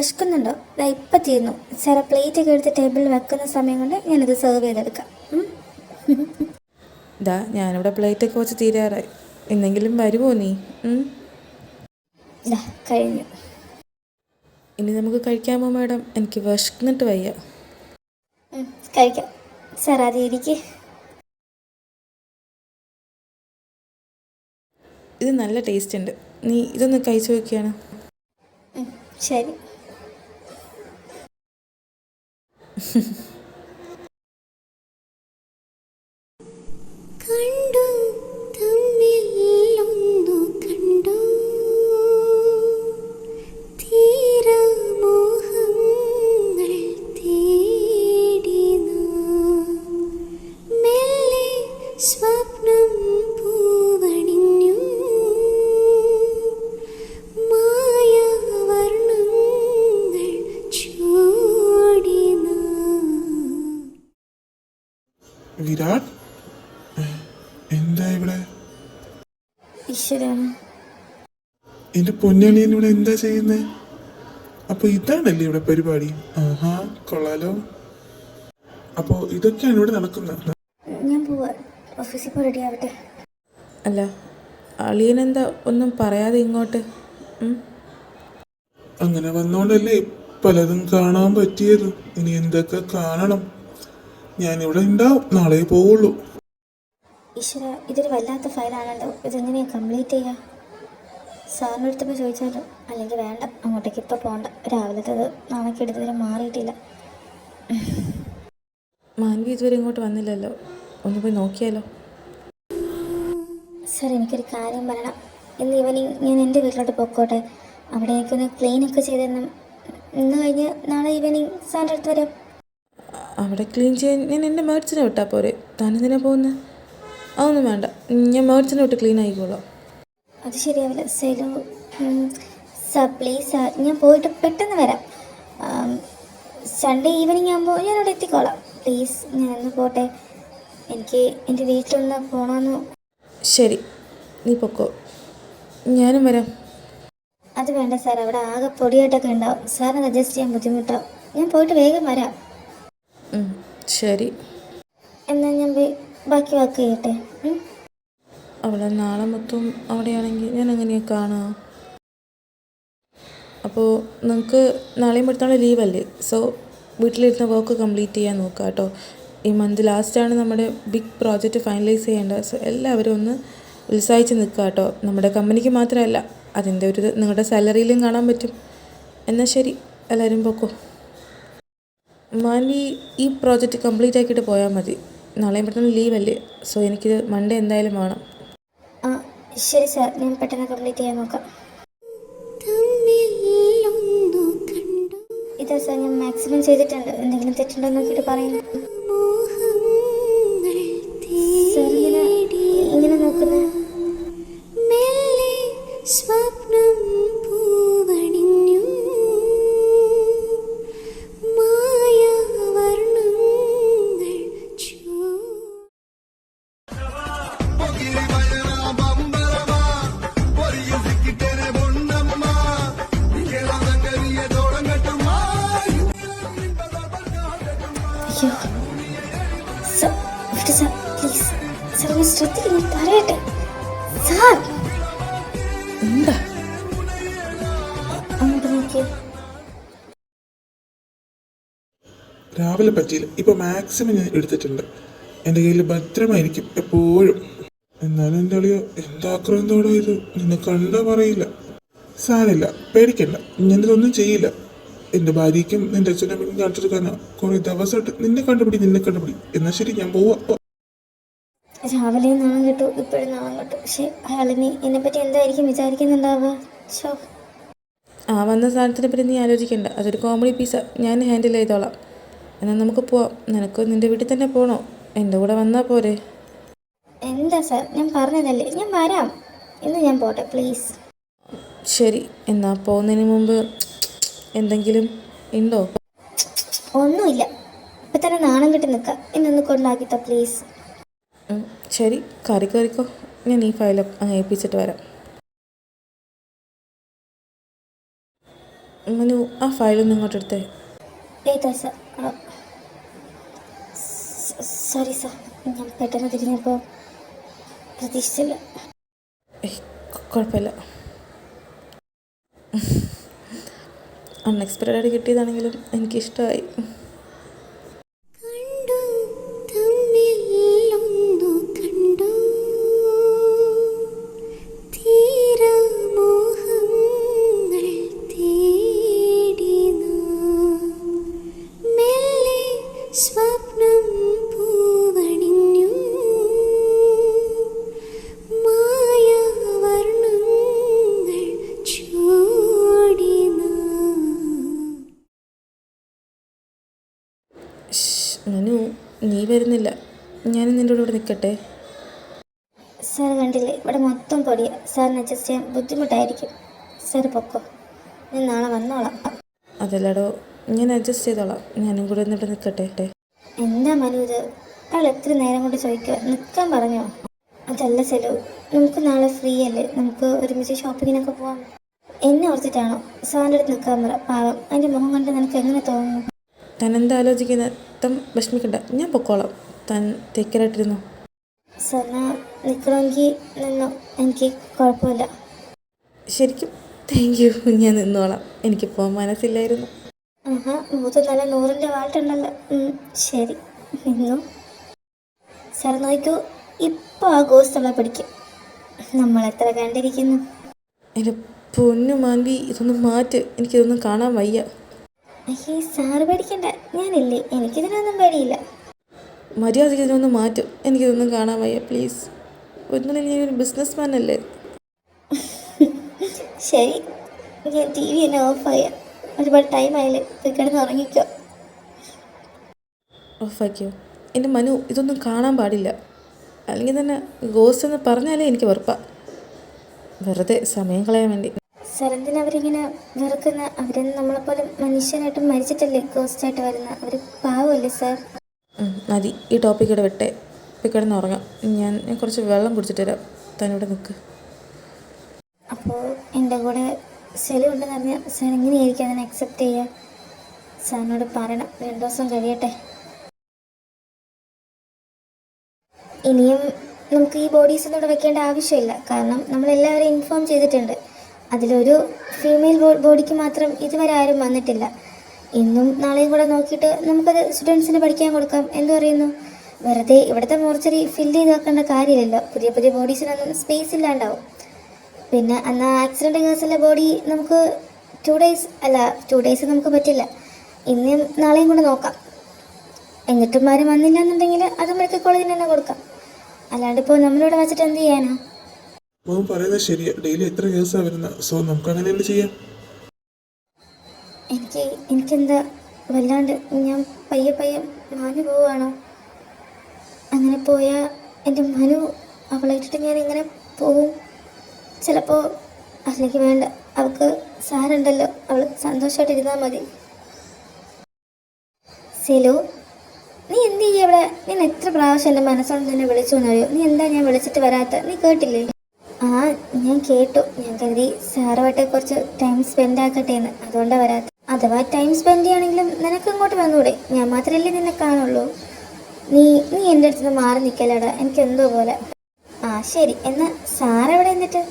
വിശക്കുന്നുണ്ടോ? ഇതാ ഇപ്പം തീർന്നു സാർ. പ്ലേറ്റൊക്കെ എടുത്ത് ടേബിളിൽ വെക്കുന്ന സമയം കൊണ്ട് ഞാനിത് സെർവ് ചെയ്തെടുക്കാം. ഇതാ ഞാനിവിടെ പ്ലേറ്റൊക്കെ വെച്ച് തീരാറായി. എന്തെങ്കിലും വരുമോ നീ? കഴിഞ്ഞു. ഇനി നമുക്ക് കഴിക്കാമോ മാഡം? എനിക്ക് വിശന്നിട്ട് വയ്യ. കഴിക്കാം സാർ. ആദ്യം ഇരിക്ക്. ഇത് നല്ല ടേസ്റ്റ് ഉണ്ട്. നീ ഇതൊന്ന് കഴിച്ചു നോക്കിയാണ്. ശരി. കണ്ടു തമ്മിലൊന്നു കണ്ടു തീരമോഹങ്ങൾ തേടി മെല്ലെ സ്വപ്നം പൂവണിഞ്ഞു മായാവർണ്ണങ്ങൾ ചൂടി. വിരാട്, എന്താ ഇവിടെ? ഈശ്വരാണ്. എന്റെ പൊന്നണിയൻ ഇവിടെ എന്താ ചെയ്യുന്നേ? അപ്പൊ ഇതാണല്ലേ ഇവിടെ പരിപാടി? ആഹാ, കൊള്ളാലോ. അപ്പോ ഇതൊക്കെയാണ് ഇവിടെ നടക്കുന്നത്. ഞാൻ പോവാ, ഓഫീസിൽ പോയി റെഡി ആവട്ടെ. അല്ല, അളിയനെന്താ ഒന്നും പറയാതെ ഇങ്ങോട്ട്? അങ്ങനെ വന്നോണ്ടല്ലേ പലതും കാണാൻ പറ്റിയത്. ഇനി എന്തൊക്കെ കാണണം? ഞാനിവിടെ ഉണ്ടാവും, നാളെ പോവുള്ളൂ. ഈശ്വര, ഇതൊരു വല്ലാത്ത ഫയലാണല്ലോ. ഇതെങ്ങനെയാ കംപ്ലീറ്റ് ചെയ്യുക? സാറിൻ്റെ അടുത്ത് പോയി ചോദിച്ചാലോ? അല്ലെങ്കിൽ വേണ്ട, അങ്ങോട്ടേക്ക് ഇപ്പോൾ പോകണ്ട. രാവിലത്തത് നാളേക്ക് എടുത്തതിന് മാറിയിട്ടില്ല. മാൻവി ഇതുവരെ ഇങ്ങോട്ട് വന്നില്ലല്ലോ. ഒന്ന് പോയി നോക്കിയാലോ? സാർ, എനിക്കൊരു കാര്യം പറയണം. ഇന്ന് ഈവനിങ് ഞാൻ എൻ്റെ വീട്ടിലോട്ട് പോയിക്കോട്ടെ? അവിടേക്കൊന്ന് ക്ലീനൊക്കെ ചെയ്തിരുന്നു. ഇന്ന് കഴിഞ്ഞ് നാളെ ഈവനിങ് സാറിൻ്റെ അടുത്ത് വരാം. അവിടെ ക്ലീൻ ചെയ്യാൻ ഞാൻ എൻ്റെ മേഡ്സിനെ വിട്ടാൽ പോരെ? താനെന്തിനാ പോകുന്നത്? അതൊന്നും വേണ്ട, ഞാൻ മേഡ്സിനെ വിട്ട് ക്ലീൻ ആയിക്കോളാം. അത് ശരിയാവില്ല സെലു. സാർ പ്ലീസ് സാർ, ഞാൻ പോയിട്ട് പെട്ടെന്ന് വരാം. സൺഡേ ഈവനിങ് ആകുമ്പോൾ ഞാൻ അവിടെ എത്തിക്കോളാം. പ്ലീസ്, ഞാനൊന്ന് പോട്ടെ. എനിക്ക് എൻ്റെ വീട്ടിലൊന്ന് പോകണമെന്ന്. ശരി, നീ പൊക്കോ, ഞാനും വരാം. അത് വേണ്ട സാർ, അവിടെ ആകെ പൊടിയായിട്ടൊക്കെ ഉണ്ടാവും. സാറിന് അഡ്ജസ്റ്റ് ചെയ്യാൻ ബുദ്ധിമുട്ടാവും. ഞാൻ പോയിട്ട് വേഗം വരാം. ശരി, എന്നാൽ ഞാൻ ബാക്കി വർക്ക് ചെയ്യട്ടെ. അവളെ നാളെ മൊത്തം അവിടെയാണെങ്കിൽ ഞാൻ എങ്ങനെയാണ് കാണുക? അപ്പോൾ നിങ്ങൾക്ക് നാളെയും മറ്റന്നാൾ ലീവല്ലേ? സോ വീട്ടിലിരുന്ന വർക്ക് കംപ്ലീറ്റ് ചെയ്യാൻ നോക്കുക കേട്ടോ. ഈ മന്ത് ലാസ്റ്റാണ് നമ്മുടെ ബിഗ് പ്രോജക്റ്റ് ഫൈനലൈസ് ചെയ്യേണ്ടത്. സോ എല്ലാവരും ഒന്ന് ഉത്സാഹിച്ച് നിൽക്കുക കേട്ടോ. നമ്മുടെ കമ്പനിക്ക് മാത്രമല്ല, അതിൻ്റെ ഒരു നിങ്ങളുടെ സാലറിയിലും കാണാൻ പറ്റും. എന്നാൽ ശരി, എല്ലാവരും പൊക്കോ. മാൻവി ഈ പ്രോജക്റ്റ് കംപ്ലീറ്റ് ആക്കിയിട്ട് പോയാൽ മതി. നാളെയും പെട്ടെന്ന് ലീവല്ലേ? സോ എനിക്കിത് മൺഡേ എന്തായാലും വേണം. ശരി സാർ, ഞാൻ പെട്ടെന്ന് കംപ്ലീറ്റ് ചെയ്യാൻ നോക്കാം. ഇതാ സാർ, ഞാൻ മാക്സിമം ചെയ്തിട്ടുണ്ട്. എന്തെങ്കിലും തെറ്റുണ്ടോ നോക്കിയിട്ട് പറയുന്നു. സാർ ഇങ്ങനെ നോക്കുന്നത്? സ്വപ്നം പൂവണിഞ്ഞു പറയട്ടെ സാർ. എന്താ അങ്ങോട്ട് നോക്കിയോ? രാവിലെ പറ്റിയില്ല, ഇപ്പൊ മാക്സിമം ഞാൻ എടുത്തിട്ടുണ്ട്. എൻ്റെ കയ്യിൽ ഭദ്രമായിരിക്കും എപ്പോഴും. എന്നാലും എൻ്റെ അളിയോ എന്താക്രമത്തോടെ ഇത് നിന്നെ കണ്ടാ പറയില്ല. സാരില്ല, പേടിക്കണ്ട, ഞാനിതൊന്നും ചെയ്യില്ല. എൻ്റെ ഭാര്യയ്ക്കും നിന്റെ അച്ഛനും അമ്മയ്ക്കും കാണിച്ചെടുക്കാനാ കുറെ ദിവസമായിട്ട്. നിന്നെ കണ്ടുപിടി. എന്നാ ശരി, ഞാൻ പോവാ. രാവിലെ നാണം കേട്ടു, ഇപ്പോഴും നാണം കേട്ടു. പക്ഷെ അയാളിനി എന്നെപ്പറ്റി എന്തായിരിക്കും വിചാരിക്കുന്നുണ്ടാവുക? ആ വന്ന സാധനത്തിനെ പറ്റി നീ ആലോചിക്കണ്ട. അതൊരു കോമഡി പീസാണ്, ഞാൻ ഹാൻഡിൽ ചെയ്തോളാം. എന്നാൽ നമുക്ക് പോവാം. നിനക്ക് നിൻ്റെ വീട്ടിൽ തന്നെ പോകണോ? എൻ്റെ കൂടെ വന്നാൽ പോരെ? എന്താ സാർ, ഞാൻ പറഞ്ഞതല്ലേ, ഞാൻ വരാം. ഇന്ന് ഞാൻ പോട്ടെ പ്ലീസ്. ശരി, എന്നാൽ പോകുന്നതിന് മുമ്പ് എന്തെങ്കിലും ഉണ്ടോ? ഒന്നുമില്ല, ഇപ്പം തന്നെ നാണം കെട്ടി നിൽക്കാം. ഇന്നൊന്ന് കൊണ്ടാക്കിത്തോ പ്ലീസ്. ശരി, കയറിക്കോ. ഞാൻ ഈ ഫയൽ അങ്ങ് ഏൽപ്പിച്ചിട്ട് വരാം. മനു ആ ഫയലൊന്നും ഇങ്ങോട്ട് എടുത്തേ. ഏതാ സാർ? സോറി സാർ, ഞാൻ പെട്ടെന്ന് തിരിഞ്ഞപ്പോൾ പ്രതീക്ഷിച്ചില്ല. കുഴപ്പമില്ല. അൺഎക്സ്പെക്റ്റഡ് ആയിട്ട് കിട്ടിയതാണെങ്കിലും എനിക്കിഷ്ടമായി. മനു, നീ വരുന്നില്ല. ഞാൻ നിൻ്റെ കൂടെ ഇവിടെ നിൽക്കട്ടെ? സാർ കണ്ടില്ലേ, ഇവിടെ മൊത്തം പൊടിയാണ്. സാറിന് അഡ്ജസ്റ്റ് ചെയ്യാൻ ബുദ്ധിമുട്ടായിരിക്കും. സാർ പൊക്കോ, ഞാൻ നാളെ വന്നോളാം. അതല്ലടോ, ഞാൻ അഡ്ജസ്റ്റ് ചെയ്തോളാം. ഞാനും കൂടെ ഇവിടെ നിൽക്കട്ടെ. എന്താ മനു ഇത്? അവൾ എത്ര നേരം കൊണ്ട് ചോദിക്കുക, നിൽക്കാൻ പറഞ്ഞോ? അതല്ല സെലു, നമുക്ക് നാളെ ഫ്രീ അല്ലേ, നമുക്ക് ഒരുമിച്ച് ഷോപ്പിങ്ങിനൊക്കെ പോവാം. എന്നെ ഓർത്തിട്ടാണോ? സാറിൻ്റെ അടുത്ത് നിൽക്കാൻ പറ. പാവം, അതിൻ്റെ മുഖം കണ്ട് നിനക്ക് എങ്ങനെ തോന്നുന്നു? താൻ എന്താ ആലോചിക്കുന്നത്? താൻ വിഷമിക്കണ്ട, ഞാൻ പൊക്കോളാം. താൻ തേക്കറായിട്ടിരുന്നു. സാറിന് നിൽക്കണമെങ്കിൽ നിന്നോ, എനിക്ക് കുഴപ്പമില്ല. ശരിക്കും താങ്ക് യു. ഞാൻ നിന്നോളാം. എനിക്ക് പോകാൻ മനസ്സില്ലായിരുന്നു. ആഹാ, മൂത്ത് നല്ല 100-ൻ്റെ വാൾട്ടുണ്ടല്ലോ. ശരി, നിന്നു. സാർ നോക്കൂ, ഇപ്പോൾ ആ ഗോസ്റ്റുള്ള പിടിക്കും. നമ്മൾ എത്ര കണ്ടിരിക്കുന്നു. എൻ്റെ പൊന്നു മാൻവി, ഇതൊന്നും മാറ്റ്. എനിക്കിതൊന്നും കാണാൻ വയ്യ. അയ്യേ, സാറ് പേടിക്കണ്ട, ഞാനില്ലേ, എനിക്കിതിനൊന്നും പേടിയില്ല. മര്യാദയ്ക്ക് ഇതിനൊന്നും മാറ്റും. എനിക്കിതൊന്നും കാണാൻ വയ്യ, പ്ലീസ്. ഒന്നും നീ ഒരു ബിസിനസ് മാൻ അല്ലേ? ശരി, ഞാൻ ടി വി എന്നെ ഓഫായ. ഒരുപാട് ടൈം ആയില്ലേ, പോയി കിടന്ന് ഉറങ്ങിക്കോ. ഓഫാക്കിയോ? എൻ്റെ മനു, ഇതൊന്നും കാണാൻ പാടില്ല. അല്ലെങ്കിൽ തന്നെ ഗോസ്റ്റ് എന്ന് പറഞ്ഞാലേ എനിക്ക് വെറുപ്പാണ്. വെറുതെ സമയം കളയാൻ വേണ്ടി. സാർ എന്തിനാ അവരിങ്ങനെ വെറുക്കുന്ന? അവരെന്ന് നമ്മളെപ്പോലെ മനുഷ്യനായിട്ട് മരിച്ചിട്ടല്ലേ ഗോസ്റ്റായിട്ട് വരുന്ന? അവർ പാവമല്ലേ സാർ? മതി, ഈ ടോപ്പിക് ഇവിടെ വിട്ടേ. പോയി കിടന്ന് ഉറങ്ങാം. ഞാൻ കുറച്ച് വെള്ളം കുടിച്ചിട്ട് തരാം. തന്നിവിടെ നിൽക്ക്. അപ്പോൾ എൻ്റെ കൂടെ സെലു ഉണ്ടെന്ന് പറഞ്ഞാൽ സാർ എങ്ങനെയായിരിക്കും അതിനെ അക്സെപ്റ്റ് ചെയ്യുക? സാറിനോട് പറയണം, 2 ദിവസം കഴിയട്ടെ. ഇനിയും നമുക്ക് ഈ ബോഡീസ് ഒന്നും ഇവിടെ വെക്കേണ്ട ആവശ്യമില്ല. കാരണം നമ്മളെല്ലാവരും ഇൻഫോം ചെയ്തിട്ടുണ്ട്. അതിലൊരു ഫീമെയിൽ ബോഡിക്ക് മാത്രം ഇതുവരെ ആരും വന്നിട്ടില്ല. ഇന്നും നാളെയും കൂടെ നോക്കിയിട്ട് നമുക്കത് സ്റ്റുഡൻസിന് പഠിക്കാൻ കൊടുക്കാം. എന്തു പറയുന്നു? വെറുതെ ഇവിടുത്തെ മോർച്ചറി ഫില്ല് ചെയ്ത് വെക്കേണ്ട കാര്യമില്ലല്ലോ. പുതിയ പുതിയ ബോഡീസിനൊന്നും സ്പേസ് ഇല്ലാണ്ടാവും. പിന്നെ അന്ന് ആക്സിഡൻറ്റ് കേസിലെ ബോഡി നമുക്ക് 2 ഡേയ്സ് നമുക്ക് പറ്റില്ല. ഇന്നും നാളെയും കൂടെ നോക്കാം. എന്നിട്ടും ആരും വന്നില്ല എന്നുണ്ടെങ്കിൽ അത് മെഡിക്കൽ കോളേജിന് തന്നെ കൊടുക്കാം. അല്ലാണ്ട് ഇപ്പോൾ നമ്മളിവിടെ വെച്ചിട്ട് എന്ത് ചെയ്യാനാ? മോൻ പറയുന്നത് ശരിയാ. ഡെയിലി എത്ര കേസാണ് വരുന്നത്. സോ നമുക്ക് അങ്ങനെ തന്നെ ചെയ്യാം. എനിക്കെന്താ വല്ലാണ്ട്, ഞാൻ പയ്യെ മാഞ്ഞു പോവുകയാണോ? അങ്ങനെ പോയാൽ എൻ്റെ മനു അവളെ ഇട്ടിട്ട് ഞാൻ എങ്ങനെ പോവും? ചിലപ്പോൾ അല്ലെങ്കിൽ വേണ്ട, അവൾക്ക് സാറുണ്ടല്ലോ, അവൾ സന്തോഷമായിട്ടിരുന്നാൽ മതി. സെലു, നീ എന്ത് ചെയ്യുക ഇവിടെ? ഞാൻ എത്ര പ്രാവശ്യം എൻ്റെ മനസ്സോട് നിന്നെ വിളിച്ചു എന്നറിയോ? നീ എന്താ ഞാൻ വിളിച്ചിട്ട് വരാത്ത? നീ കേട്ടില്ലേ? ആ, ഞാൻ കേട്ടു. ഞാൻ കരുതി സാറുമായിട്ട് കുറച്ച് ടൈം സ്പെൻഡ് ആക്കട്ടെ എന്ന്, അതുകൊണ്ടാണ് വരാത്ത. അഥവാ ടൈം സ്പെൻഡ് ചെയ്യുകയാണെങ്കിലും നിനക്ക് ഇങ്ങോട്ട് വന്നൂടെ? ഞാൻ മാത്രമല്ലേ നിന്നെ കാണുള്ളൂ. നീ എൻ്റെ അടുത്ത് നിന്ന് മാറി നിൽക്കലടാ, എനിക്ക് എന്തോ പോലെ. ആ ശരി, എന്നാൽ സാറെവിടെ? എന്നിട്ട്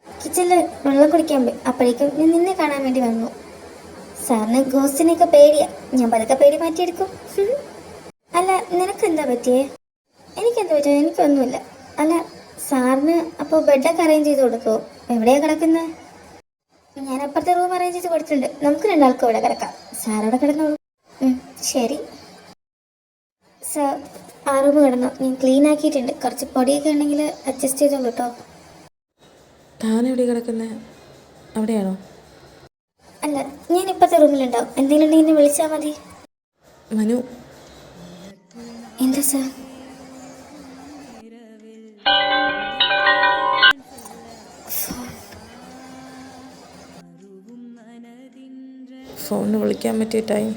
കിച്ചണിൽ വെള്ളം കുടിക്കാൻ പോയി. അപ്പോഴേക്കും ഞാൻ നിന്നെ കാണാൻ വേണ്ടി വന്നു. സാറിന് ഗോസ്റ്റിനെയൊക്കെ പേടിയാ. ഞാൻ പതുക്കെ പേടി മാറ്റിയെടുക്കും. അല്ല, നിനക്കെന്താ പറ്റിയേ? എനിക്കെന്താ പറ്റിയ? എനിക്കൊന്നുമില്ല. അല്ല, സാറിന് അപ്പോൾ ബെഡൊക്കെ അറേഞ്ച് ചെയ്ത് കൊടുക്കുമോ? എവിടെയാണ് കിടക്കുന്നത്? ഞാൻ അപ്പുറത്തെ റൂം അറേഞ്ച് ചെയ്ത് കൊടുത്തിട്ടുണ്ട്. നമുക്ക് 2 ആൾക്കും ഇവിടെ കിടക്കാം. സാറവിടെ കിടന്നോളൂ. ശരി സാർ, ആ റൂം കിടന്നോ? ഞാൻ ക്ലീൻ ആക്കിയിട്ടുണ്ട്. കുറച്ച് പൊടിയൊക്കെ ഉണ്ടെങ്കിൽ അഡ്ജസ്റ്റ് ചെയ്തോളൂ കേട്ടോ. താനെവിടെ കിടക്കുന്നത്? അവിടെയാണോ? അല്ല, ഞാൻ ഇപ്പോഴത്തെ റൂമിലുണ്ടാവും. എന്തെങ്കിലും ഉണ്ടെങ്കിൽ എന്നെ വിളിച്ചാൽ മതി. മനു, എന്താ സാർ? ഫോണിന് വിളിക്കാൻ പറ്റിയ ടൈം.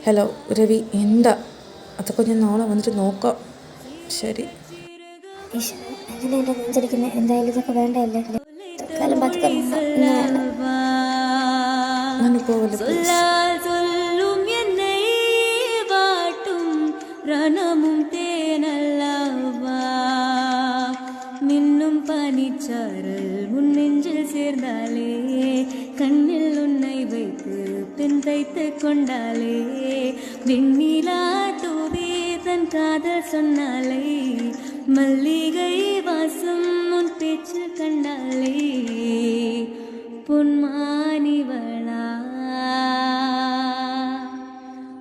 ഹലോ രവി, എന്താ? അതൊക്കെ ഞാൻ നാളെ വന്നിട്ട് നോക്കാം. ശരി. എന്തിനാ എൻ്റെ നെഞ്ചടിക്കുന്നത്? എന്തായാലും ഇതൊക്കെ വേണ്ടല്ലേ? തൽക്കാലം പതുക്കെ രണമും തേനല്ലവാ மின்னும் பனிச்சாரல் முன்னெஞ்சில் சேர்ந்தாலே கண்ணில் உன்னை வைத்து பின் வைத்து கொண்டாலே வெண்ணிலா தூவே தன் காதல் சொன்னாலே மல்லிகை வாசம் உன் பேச்சு கண்டாலே பொன்மானிவளா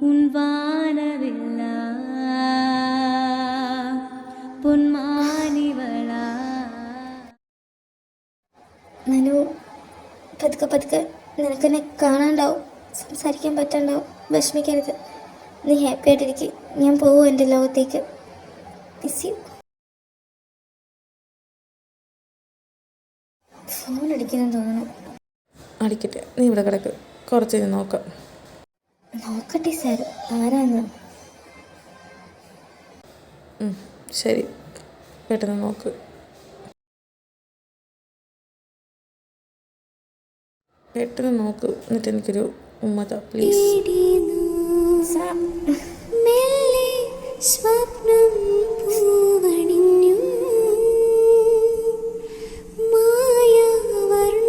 உன் வானவில்லா പൊന്മാനിവളാ. മനു, പതുക്കെ പതുക്കെ നിനക്കെന്നെ കാണാണ്ടാവും, സംസാരിക്കാൻ പറ്റാണ്ടാവും. വിഷമിക്കരുത്. നീ ഹാപ്പി ആയിട്ടിരിക്കും. ഞാൻ പോവും എൻ്റെ ലോകത്തേക്ക്. Miss you. ഫോൺ അടിക്കുന്നു തോന്നുന്നു. അടിക്കട്ടെ, നീ ഇവിടെ കിടക്ക്, കുറച്ച് കഴിഞ്ഞ് നോക്കാം. നോക്കട്ടെ സാർ, ആരാന്ന്? ശരി, പെട്ടെന്ന് നോക്ക്. പെട്ടെന്ന് നോക്ക്, എന്നിട്ട് എനിക്കൊരു ഉമ്മത പ്ലീസ്. സ്വപ്നം പൂവണിഞ്ഞു മായാവർണ്ണങ്ങൾ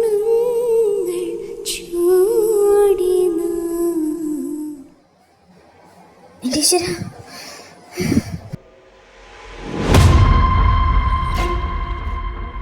ചൂടിന. എൻ്റെ ഈശ്വരാ,